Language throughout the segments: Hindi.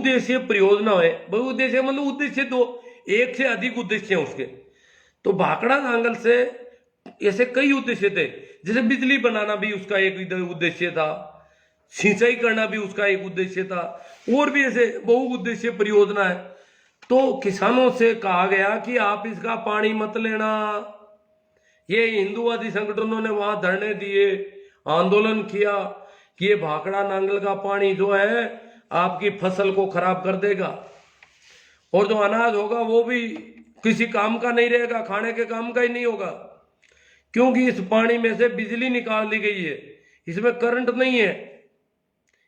बहुउद्देशीय परियोजना है। बहुउद्देशीय मतलब उद्देश्य दो, एक से अधिक उद्देश्य हैं उसके। तो भाखड़ा नांगल से ऐसे कई उद्देश्य थे, जैसे बिजली बनाना भी उसका एक उद्देश्य था, सिंचाई करना भी उसका एक उद्देश्य था, और भी ऐसे बहुउद्देशीय परियोजना है। तो किसानों से कहा गया कि आप इसका पानी मत लेना। ये हिंदूवादी संगठनों ने वहां धरने दिए, आंदोलन किया कि ये भाखड़ा नांगल का पानी जो है आपकी फसल को खराब कर देगा, और जो अनाज होगा वो भी किसी काम का नहीं रहेगा, खाने के काम का ही नहीं होगा, क्योंकि इस पानी में से बिजली निकाल दी गई है, इसमें करंट नहीं है,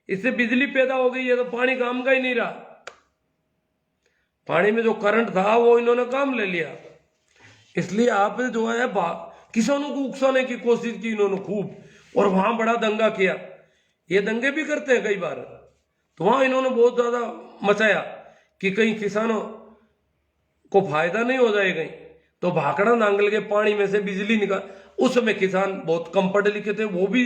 इससे बिजली पैदा हो गई है, तो पानी काम का ही नहीं रहा। पानी में जो करंट था वो इन्होंने काम ले लिया। इसलिए आप जो है किसानों को उकसाने की कोशिश की इन्होंने खूब, और वहां बड़ा दंगा किया। ये दंगे भी करते हैं कई बार, तो वहां इन्होंने बहुत ज्यादा मचाया कि कहीं किसानों को फायदा नहीं हो जाए कहीं। तो भाखड़ा नांगल के पानी में से बिजली निकाल, उस समय किसान बहुत कम पढ़े लिखे थे, वो भी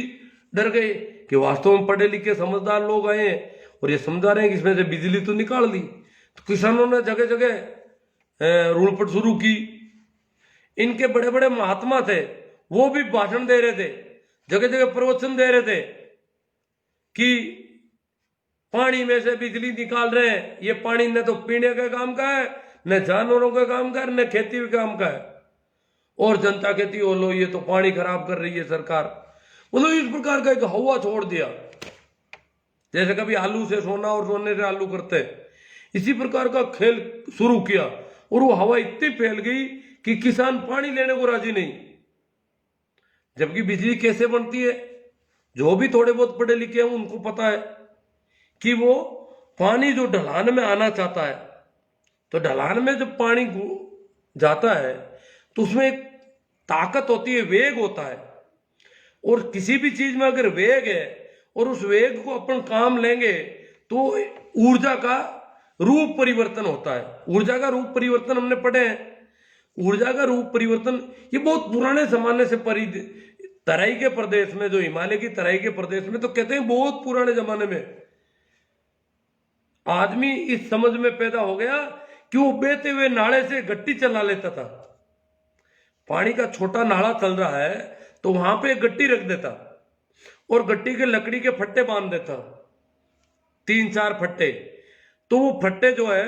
डर गए कि वास्तव में पढ़े लिखे समझदार लोग आए हैं और ये समझा रहे हैं कि इसमें से बिजली तो निकाल दी। तो किसानों ने जगह जगह रूलपट शुरू की। इनके बड़े बड़े महात्मा थे, वो भी भाषण दे रहे थे, जगह जगह प्रवचन दे रहे थे कि पानी में से बिजली निकाल रहे हैं, ये पानी न तो पीने के काम का है, न जानवरों के काम का है, न खेती के काम का है, और जनता कहती हो लो ये तो पानी खराब कर रही है सरकार। मतलब इस प्रकार का एक हवा छोड़ दिया, जैसे कभी आलू से सोना और सोने से आलू करते, इसी प्रकार का खेल शुरू किया, और वो हवा इतनी फैल गई कि किसान पानी लेने को राजी नहीं। जबकि बिजली कैसे बनती है, जो भी थोड़े बहुत पढ़े लिखे हैं उनको पता है कि वो पानी जो ढलान में आना चाहता है, तो ढलान में जब पानी जाता है तो उसमें एक ताकत होती है, वेग होता है, और किसी भी चीज में अगर वेग है और उस वेग को अपन काम लेंगे तो ऊर्जा का रूप परिवर्तन होता है। ऊर्जा का रूप परिवर्तन हमने पढ़े हैं। ऊर्जा का रूप परिवर्तन ये बहुत पुराने जमाने से तराई के प्रदेश में, जो हिमालय की तराई के प्रदेश में, तो कहते हैं बहुत पुराने जमाने में आदमी इस समझ में पैदा हो गया कि वो बहते हुए नाले से गट्टी चला लेता था। पानी का छोटा नाला चल रहा है तो वहां पे गट्टी रख देता, और गट्टी के लकड़ी के फट्टे बांध देता, 3-4 फट्टे। तो वो फट्टे जो है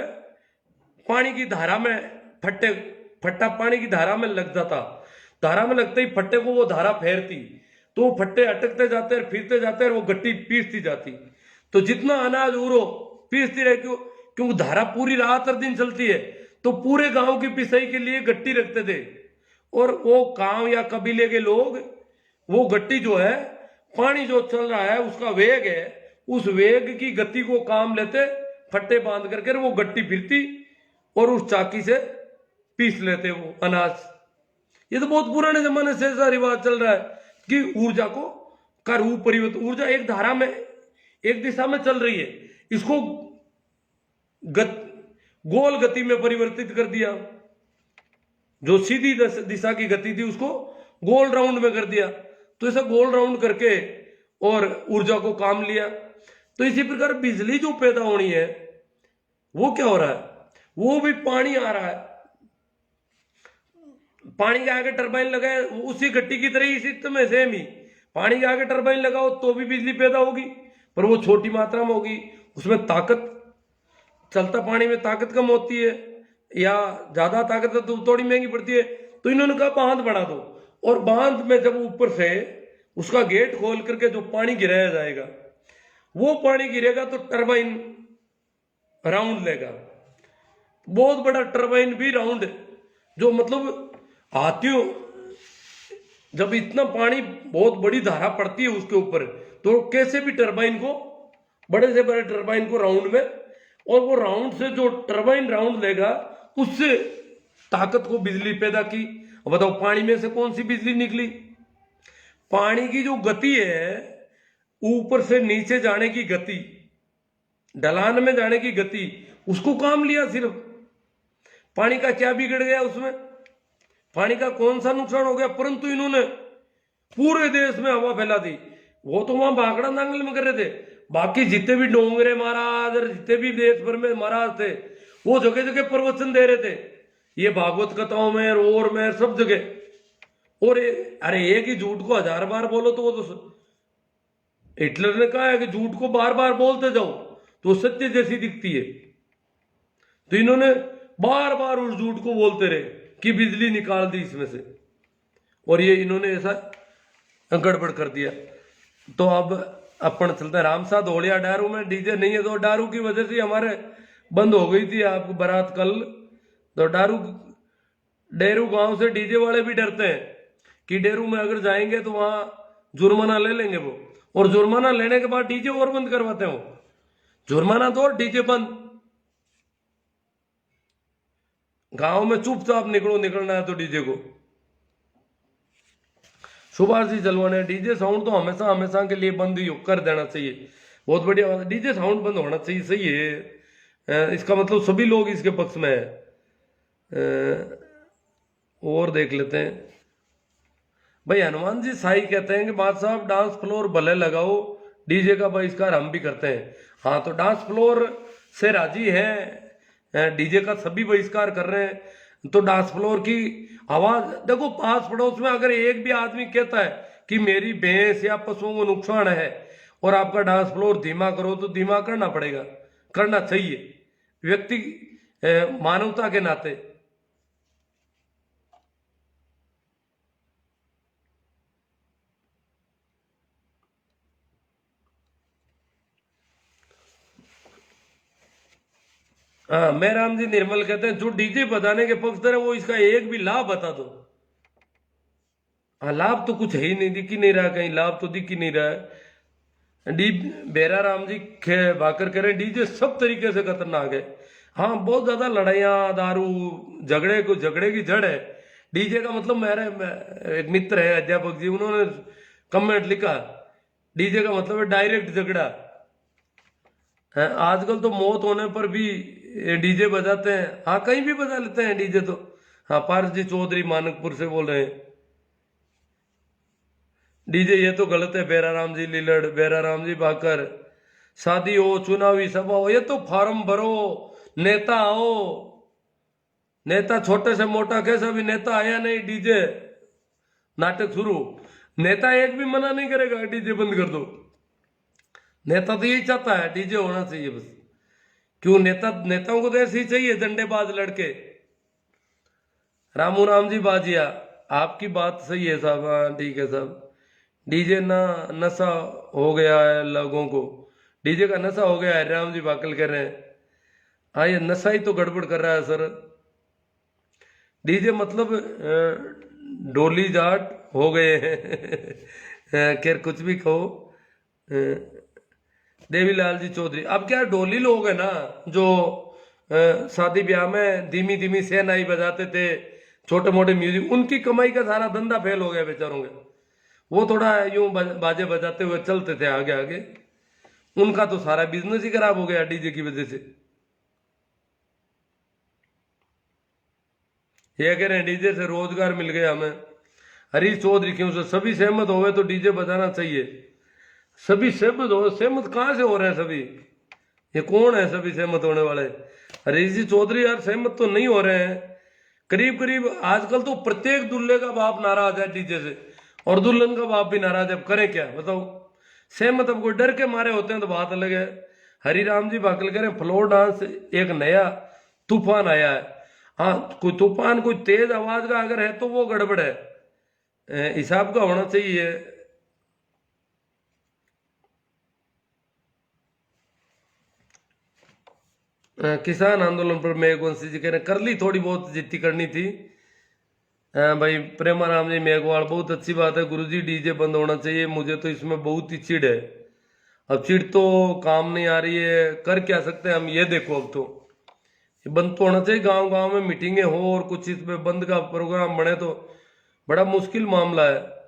पानी की धारा में, फट्टा पानी की धारा में लग जाता। धारा में लगते ही फट्टे को वो धारा फेरती, तो वो फट्टे अटकते जाते और फिरते जाते और वो गट्टी पीसती जाती। तो जितना अनाज उरो पीसती रहे, क्योंकि धारा पूरी रात हर दिन चलती है, तो पूरे गांव की पिसाई के लिए गट्टी रखते थे, और वो गांव या कबीले के लोग वो गट्टी जो है, पानी जो चल रहा है उसका वेग है, उस वेग की गति को काम लेते, फट्टे बांध करके वो गट्टी फिरती और उस चाकी से पीस लेते वो अनाज। ये तो बहुत पुराने जमाने से ऐसा रिवाज चल रहा है कि ऊर्जा का रूप परिवर्तन। ऊर्जा एक धारा में, एक दिशा में चल रही है, इसको गोल गति में परिवर्तित कर दिया। जो सीधी दिशा की गति थी उसको गोल राउंड में कर दिया। तो ऐसा गोल राउंड करके और ऊर्जा को काम लिया। तो इसी प्रकार बिजली जो पैदा होनी है वो क्या हो रहा है, वो भी पानी आ रहा है, पानी के आगे टरबाइन लगाए, उसी गट्टी की तरह ही सिस्टम है सेम ही। पानी के आगे टरबाइन लगाओ तो भी बिजली पैदा होगी, पर वो छोटी मात्रा में होगी, उसमें ताकत, चलता पानी में ताकत कम होती है, या ज्यादा ताकत है तो थोड़ी महंगी पड़ती है। तो इन्होंने कहा बांध बढ़ा दो, और बांध में जब ऊपर से उसका गेट खोल करके जो पानी गिराया जाएगा, वो पानी गिरेगा तो टरबाइन राउंड लेगा, बहुत बड़ा टरबाइन भी राउंड, जो मतलब हाथियों, जब इतना पानी बहुत बड़ी धारा पड़ती है उसके ऊपर, तो कैसे भी टरबाइन को, बड़े से बड़े टरबाइन को राउंड में, और वो राउंड से जो टरबाइन राउंड लेगा उससे ताकत को बिजली पैदा की। अब बताओ पानी में से कौन सी बिजली निकली? पानी की जो गति है, ऊपर से नीचे जाने की गति, ढलान में जाने की गति, उसको काम लिया सिर्फ। पानी का क्या बिगड़ गया उसमें, पानी का कौन सा नुकसान हो गया? परंतु इन्होंने पूरे देश में हवा फैला दी। वो तो वहां भाखड़ा नांगल में कर रहे थे, बाकी जितने भी डोंगरे महाराज और जितने भी देश भर में महाराज थे वो जगह जगह प्रवचन दे रहे थे, ये भागवत कथाओं में और में सब जगह। और अरे एक ही झूठ को 1000 बार बोलो तो वो तो हिटलर ने कहा है कि झूठ को बार बार बोलते जाओ तो सत्य जैसी दिखती है। तो इन्होंने बार बार उस झूठ को बोलते रहे कि बिजली निकाल दी इसमें से, और ये इन्होंने ऐसा गड़बड़ कर दिया। तो अब अपन चलते हैं रामसा धोलिया डारू में डीजे नहीं है, तो डारू की वजह से हमारे बंद हो गई थी आपको बारात कल। तो डेरू गांव से डीजे वाले भी डरते हैं कि डेरू में अगर जाएंगे तो वहां जुर्माना ले लेंगे वो, और जुर्माना लेने के बाद डीजे और बंद करवाते हैं वो। जुर्माना दो डीजे बंद। गांव में चुपचाप निकलना है तो डीजे को। सुभाष जी जलवाने डीजे साउंड तो हमेशा हमेशा के लिए बंद ही कर देना चाहिए, बहुत बढ़िया बात है। डीजे साउंड बंद होना चाहिए, सही है। इसका मतलब सभी लोग इसके पक्ष में है। और देख लेते हैं भाई, हनुमान जी साई कहते हैं कि बात साहब डांस फ्लोर भले लगाओ, डीजे का बहिष्कार हम भी करते हैं। हाँ, तो डांस फ्लोर से राजी है, डीजे का सभी बहिष्कार कर रहे हैं। तो डांस फ्लोर की आवाज देखो, पास पड़ोस में अगर एक भी आदमी कहता है कि मेरी भैंस या पशुओं को नुकसान है और आपका डांस फ्लोर धीमा करो, तो धीमा करना पड़ेगा, करना चाहिए व्यक्ति मानवता के नाते। हाँ, मैं राम जी निर्मल कहते हैं जो डीजे बजाने के पक्षधर है वो इसका एक भी लाभ बता दो। हाँ, लाभ तो कुछ है ही नहीं, दिख ही नहीं रहा, कहीं लाभ तो दिख ही नहीं रहा है। बेरा राम जी भाकर कह रहे डीजे सब तरीके से खतरनाक है। हाँ, बहुत ज्यादा लड़ाइयाँ, दारू, झगड़े की जड़ है डीजे का। मतलब मेरे एक मित्र है अध्यापक जी, उन्होंने कमेंट लिखा डीजे का मतलब है डायरेक्ट झगड़ा है। आजकल तो मौत होने पर भी डीजे बजाते हैं। हाँ, कहीं भी बजा लेते हैं डीजे तो। हाँ, पारस जी चौधरी मानकपुर से बोल रहे हैं डीजे ये तो गलत है। बेरा राम जी लीलड़, बेरा राम जी भाकर, शादी हो, चुनावी सभा हो, ये तो फार्म भरो, नेता आओ, नेता छोटे से मोटा कैसा भी नेता आया नहीं, डीजे नाटक शुरू। नेता एक भी मना नहीं करेगा डीजे बंद कर दो। नेता तो यही चाहता है डीजे होना चाहिए बस। क्यों, नेताओं को तो ऐसे ही चाहिए, डंडेबाज लड़के। रामू राम जी बाजिया, आपकी बात सही है साहब। हाँ, ठीक है साहब। डीजे ना नशा हो गया है लोगों को, डीजे का नशा हो गया है, राम जी बाकल कह रहे हैं। हाँ, ये नशा ही तो गड़बड़ कर रहा है सर। डीजे मतलब डोली जाट हो गए हैं खैर कुछ भी कहो। देवीलाल जी चौधरी, अब क्या डोली लोग है ना जो शादी ब्याह में धीमी धीमी शहनाई बजाते थे, छोटे मोटे म्यूजिक, उनकी कमाई का सारा धंधा फेल हो गया बेचारों के। वो थोड़ा यूं बाजे बजाते हुए चलते थे आगे आगे, उनका तो सारा बिजनेस ही खराब हो गया डीजे की वजह से। ये कह रहे हैं डीजे से रोजगार मिल गया हमें। हरीश चौधरी, क्यों से सभी सहमत हो गए तो डीजे बजाना चाहिए। सभी सहमत कहां से हो रहे हैं सभी? ये कौन है सभी सहमत होने वाले? हरीश जी चौधरी यार, सहमत तो नहीं हो रहे हैं। करीब करीब आजकल तो प्रत्येक दूल्हे का बाप नाराज है डीजे से, और दुल्हन का बाप भी नाराज है। अब करें क्या बताओ? सहमत अब कोई डर के मारे होते हैं तो बात अलग है। हरिराम जी भाकल कह रहे हैं फ्लोर डांस एक नया तूफान आया है। हाँ, कोई तूफान, कोई तेज आवाज का अगर है तो वो गड़बड़ है, हिसाब का होना चाहिए। किसान आंदोलन पर मेघवंशी जी कह रहे कर ली, थोड़ी बहुत जितनी करनी थी। भाई प्रेमाराम जी मेघवाल, बहुत अच्छी बात है गुरुजी, डीजे बंद होना चाहिए। मुझे तो इसमें बहुत ही चिढ़ है। अब चिढ़ तो काम नहीं आ रही है, कर क्या सकते हैं हम? ये देखो, अब तो बंद तो होना चाहिए। गांव गांव में मीटिंगें हो और कुछ इसमें बंद का प्रोग्राम बने तो बड़ा मुश्किल मामला है।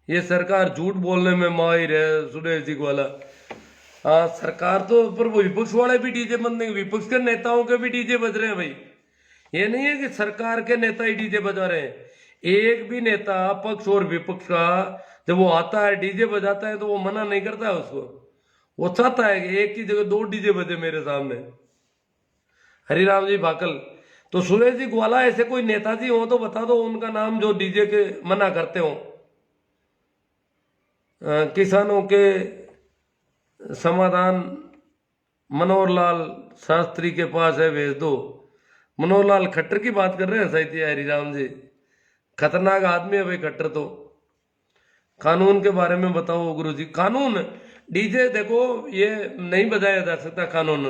ये सरकार झूठ बोलने में माहिर है, सुरेश जी वाला। हाँ, सरकार तो, पर वो विपक्ष वाले भी डीजे बंद नहीं, विपक्ष के नेताओं के भी डीजे बज रहे हैं भाई। ये नहीं है कि सरकार के नेता ही डीजे बजा रहे हैं। एक भी नेता पक्ष और विपक्ष का जब वो आता है डीजे बजाता है तो वो मना नहीं करता है उसको। वो चाहता है कि एक की जगह 2 डीजे बजे मेरे सामने। हरिराम जी भाकल। तो सुरेश जी ग्वाला ऐसे कोई नेताजी हो तो बता दो उनका नाम जो डीजे के मना करते हो। किसानों के समाधान मनोहर लाल शास्त्री के पास है, भेज दो। मनोहर लाल खट्टर की बात कर रहे हैं साहित्य हरिराम जी। खतरनाक आदमी है भाई खट्टर तो। कानून के बारे में बताओ गुरु जी। कानून डीजे देखो ये नहीं बजाया जा सकता कानून।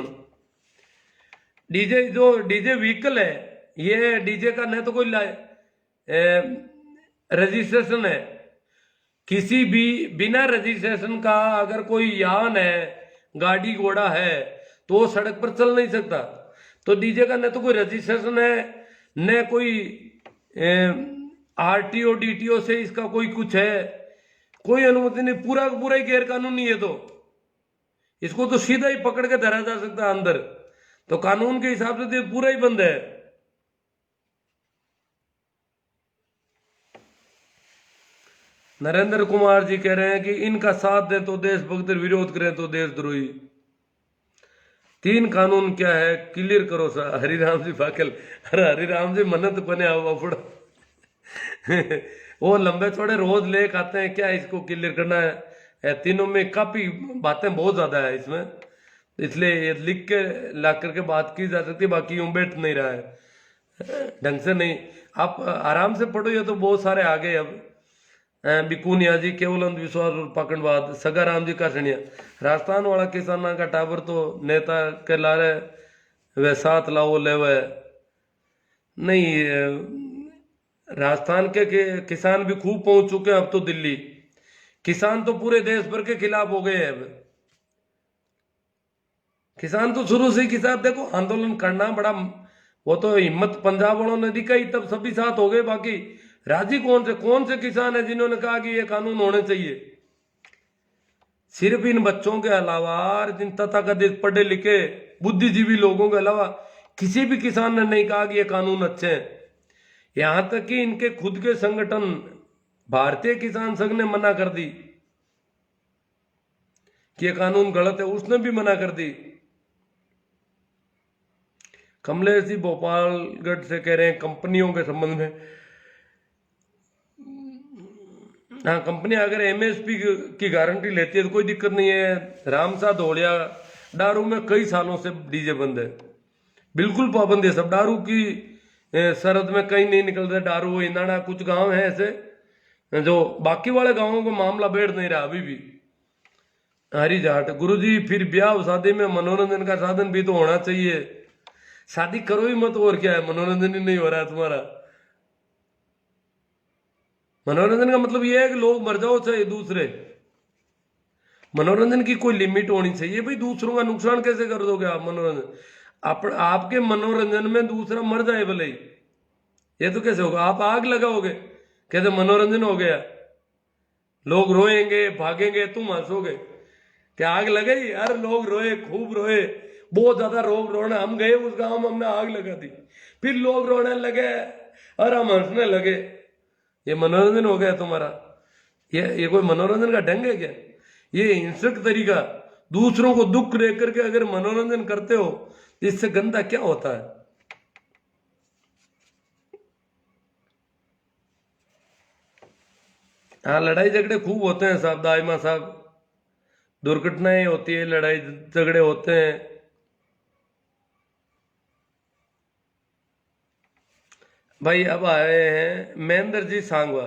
डीजे जो डीजे व्हीकल है ये डीजे का न तो कोई रजिस्ट्रेशन है। किसी भी बिना रजिस्ट्रेशन का अगर कोई यान है गाड़ी घोड़ा है तो वो सड़क पर चल नहीं सकता। तो डीजे का न तो कोई रजिस्ट्रेशन है न कोई आरटीओ डीटीओ से इसका कोई कुछ है, कोई अनुमति नहीं। पूरा पूरा ही गैर कानूनी है। तो इसको तो सीधा ही पकड़ के धरा जा सकता है अंदर। तो कानून के हिसाब से तो पूरा ही बंद है। नरेंद्र कुमार जी कह रहे हैं कि इनका साथ दे तो देशभक्त, विरोध करें तो देशद्रोही। 3 कानून क्या है क्लियर करो सर। हरिराम जी फाकल। अरे हरिराम जी मन्नत बने फुड़ा वो लंबे चौड़े रोज लेक आते हैं क्या इसको क्लियर करना है। तीनों में काफी बातें बहुत ज्यादा है इसमें, इसलिए ये लिख के ला करके बात की जा सकती है। बाकी यूं बैठ नहीं रहा है ढंग से नहीं। आप आराम से पढ़ो, ये तो बहुत सारे आ गए अब। बिकुनिया जी केवल अंधविश्वास और पाखंडवाद। सगाराम जी का सुनिया राजस्थान वाला किसाना का टाबर तो नेता के लारे वे साथ लाओ ले वे नहीं। राजस्थान के किसान भी खूब पहुंच चुके हैं अब तो दिल्ली। किसान तो पूरे देश भर के खिलाफ हो गए हैं अब। किसान तो शुरू से ही किसान देखो आंदोलन करना बड़ा, वो तो हिम्मत पंजाब वालों ने दिखाई तब सभी साथ हो गए। बाकी राजी कौन से किसान है जिन्होंने कहा कि ये कानून होने चाहिए। सिर्फ इन बच्चों के अलावा जिन तथाकथित पढ़े लिखे बुद्धिजीवी लोगों के अलावा किसी भी किसान ने नहीं कहा कि ये कानून अच्छे हैं। यहां तक कि इनके खुद के संगठन भारतीय किसान संघ ने मना कर दी कि ये कानून गलत है, उसने भी मना कर दी। कमलेश जी भोपालगढ़ से कह रहे हैं कंपनियों के संबंध में। हाँ, कंपनी अगर एमएसपी की गारंटी लेती है तो कोई दिक्कत नहीं है। रामसा धोलिया दारू में कई सालों से डीजे बंद है, बिल्कुल पाबंदी है सब। दारू की सरहद में कहीं नहीं निकलते दारू। इंदाना कुछ गांव है ऐसे जो बाकी वाले गांवों को मामला बैठ नहीं रहा अभी भी। हरी जाट गुरुजी फिर ब्याह शादी में मनोरंजन का साधन भी तो होना चाहिए। शादी करो ही मत, और क्या है, मनोरंजन ही नहीं हो रहा है तुम्हारा। मनोरंजन का मतलब यह है कि लोग मर जाओ चाहे दूसरे। मनोरंजन की कोई लिमिट होनी चाहिए भाई। दूसरों का नुकसान कैसे कर दोगे आप मनोरंजन। आपके मनोरंजन में दूसरा मर जाए भले ही, ये तो कैसे होगा। आप आग लगाओगे कैसे मनोरंजन हो गया। लोग रोएंगे भागेंगे, तुम हंसोगे। क्या आग लगाई, अरे लोग रोए खूब रोए, बहुत ज्यादा रोना। हम गए उस गांव में, हमने आग लगा दी, फिर लोग रोने लगे और हम हंसने लगे। ये मनोरंजन हो गया तुम्हारा। ये कोई मनोरंजन का ढंग है क्या। ये हिंसक तरीका, दूसरों को दुख दे करके अगर मनोरंजन करते हो तो इससे गंदा क्या होता है। हाँ, लड़ाई झगड़े खूब होते हैं साहब, दाइमा साहब। दुर्घटनाएं होती है, लड़ाई झगड़े होते हैं। भाई अब आए हैं महेंद्र जी सांगवा।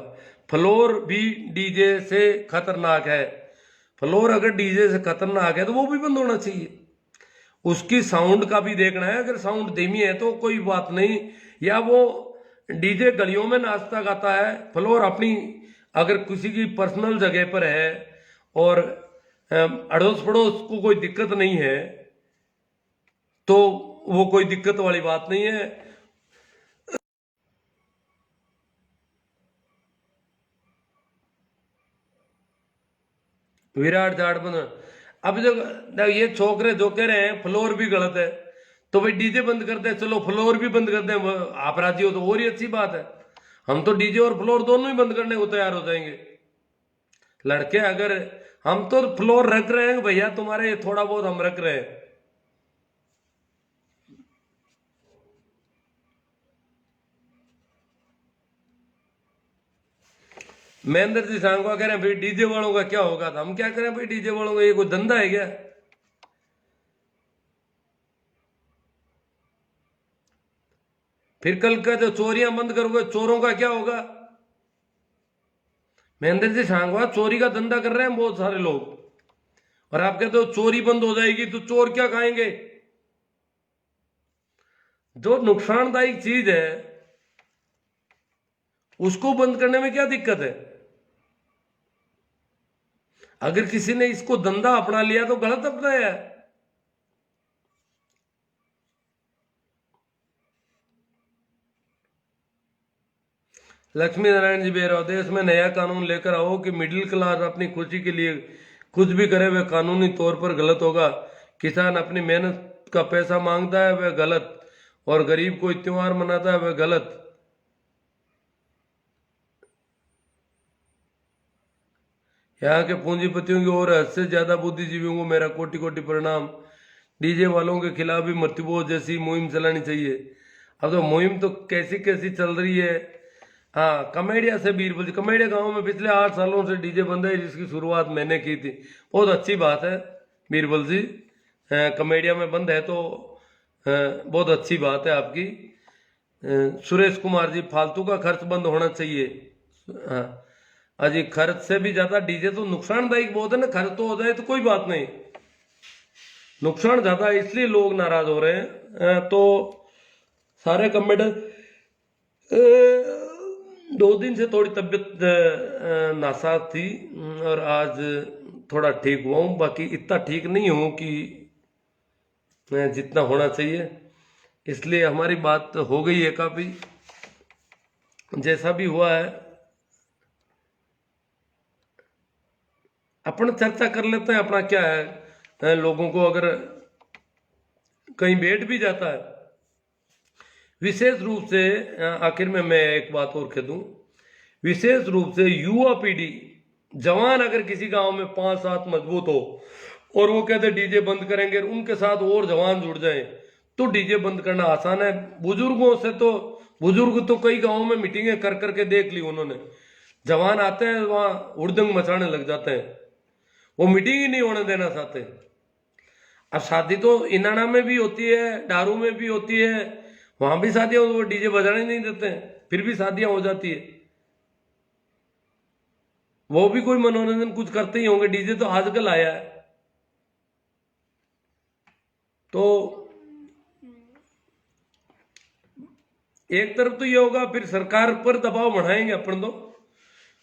फ्लोर भी डीजे से खतरनाक है। फ्लोर अगर डीजे से खतरनाक है तो वो भी बंद होना चाहिए। उसकी साउंड का भी देखना है। अगर साउंड धीमी है तो कोई बात नहीं, या वो डीजे गलियों में नाचता गाता है। फ्लोर अपनी अगर किसी की पर्सनल जगह पर है और अड़ोस पड़ोस को कोई दिक्कत नहीं है तो वो कोई दिक्कत वाली बात नहीं है। विराट जाट बन। अब जब ये छोकरे जो कह रहे हैं फ्लोर भी गलत है तो भाई डीजे बंद करते हैं, चलो फ्लोर भी बंद करते हैं, आप राजी हो तो और ही अच्छी बात है। हम तो डीजे और फ्लोर दोनों ही बंद करने को तैयार हो जाएंगे। लड़के अगर हम तो फ्लोर रख रहे हैं भैया, तुम्हारे थोड़ा बहुत हम रख रहे हैं। महेंद्र जी सांगवा कह रहे हैं भाई डीजे वालों का क्या होगा, तो हम क्या करें भाई डीजे वालों का, ये कोई धंधा है क्या? फिर कल का जो चोरियां बंद करोगे, चोरों का क्या होगा? महेंद्र जी सांगवा चोरी का धंधा कर रहे हैं बहुत सारे लोग, और आप कहते हो चोरी बंद हो जाएगी तो चोर क्या खाएंगे? जो नुकसानदायक चीज है उसको बंद करने में क्या दिक्कत है? अगर किसी ने इसको धंधा अपना लिया तो गलत अपनाया है। लक्ष्मी नारायण जी बेराव, देश में नया कानून लेकर आओ कि मिडिल क्लास अपनी खुशी के लिए कुछ भी करे वह कानूनी तौर पर गलत होगा। किसान अपनी मेहनत का पैसा मांगता है वह गलत, और गरीब कोई त्योहार मनाता है वह गलत। यहाँ के पूंजीपतियों की और हद से ज्यादा बुद्धिजीवियों को मेरा कोटि कोटि प्रणाम। डीजे वालों के खिलाफ भी मृत्युबोध जैसी मुहिम चलानी चाहिए। अब तो मुहिम तो कैसी कैसी चल रही है। हाँ, कमेडिया से बीरबल जी, कमेडिया गांव में पिछले 8 सालों से डीजे बंद है, जिसकी शुरुआत मैंने की थी। बहुत अच्छी बात है बीरबल जी, कमेडिया में बंद है तो बहुत अच्छी बात है आपकी। सुरेश कुमार जी, फालतू का खर्च बंद होना चाहिए। हाँ अजी, खर्च से भी ज्यादा डीजे तो नुकसानदायक बहुत है ना। खर्च तो हो जाए तो कोई बात नहीं, नुकसान ज्यादा है इसलिए लोग नाराज हो रहे हैं। तो सारे कमेडियन, 2 दिन से थोड़ी तबीयत नासाज थी और आज थोड़ा ठीक हुआ हूँ। बाकी इतना ठीक नहीं हूँ कि जितना होना चाहिए, इसलिए हमारी बात हो गई है काफी। जैसा भी हुआ है अपन चर्चा कर लेते हैं। अपना क्या है, लोगों को अगर कहीं बैठ भी जाता है, विशेष रूप से आखिर में मैं एक बात और कह दूं, विशेष रूप से युवा पीढ़ी, जवान अगर किसी गांव में 5-7 मजबूत हो और वो कहते डीजे बंद करेंगे, उनके साथ और जवान जुड़ जाएं तो डीजे बंद करना आसान है। बुजुर्गों से तो, बुजुर्ग तो कई गांवों में मीटिंगें कर करके देख ली उन्होंने, जवान आते हैं वहां हुड़दंग मचाने लग जाते हैं, वो मीटिंग ही नहीं होने देना चाहते। अब शादी तो इनाना में भी होती है, डारू में भी होती है, वहां भी शादियां, वो डीजे बजाने नहीं देते हैं, फिर भी शादियां हो जाती है। वो भी कोई मनोरंजन कुछ करते ही होंगे, डीजे तो आजकल आया है। तो एक तरफ तो ये होगा, फिर सरकार पर दबाव बढ़ाएंगे अपन तो,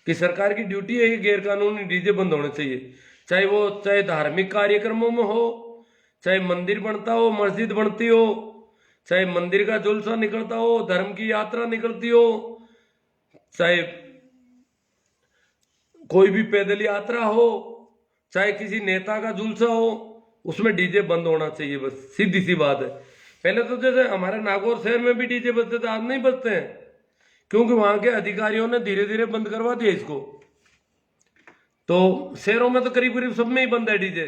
कि सरकार की ड्यूटी है कि गैर कानूनी डीजे बंद होने चाहिए। चाहे धार्मिक कार्यक्रमों में हो, चाहे मंदिर बनता हो, मस्जिद बनती हो, चाहे मंदिर का जुलसा निकलता हो, धर्म की यात्रा निकलती हो, चाहे कोई भी पैदल यात्रा हो, चाहे किसी नेता का जुलसा हो, उसमें डीजे बंद होना चाहिए। बस सीधी सी बात है। पहले तो जैसे हमारे नागौर शहर में भी डीजे बजते थे, आज नहीं बजते हैं, क्योंकि वहां के अधिकारियों ने धीरे धीरे बंद करवा दिया इसको। तो शहरों में तो करीब करीब सब में ही बंद है डीजे।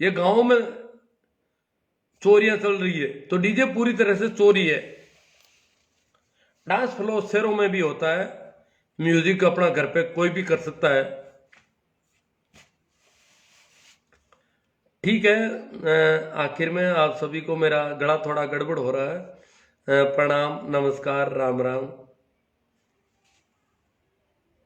ये गांवों में चोरियां चल रही है, तो डीजे पूरी तरह से चोरी है। डांस फ्लोर शहरों में भी होता है, म्यूजिक अपना घर पे कोई भी कर सकता है। ठीक है, आखिर में आप सभी को मेरा गला थोड़ा गड़बड़ हो रहा है। प्रणाम, नमस्कार, राम राम।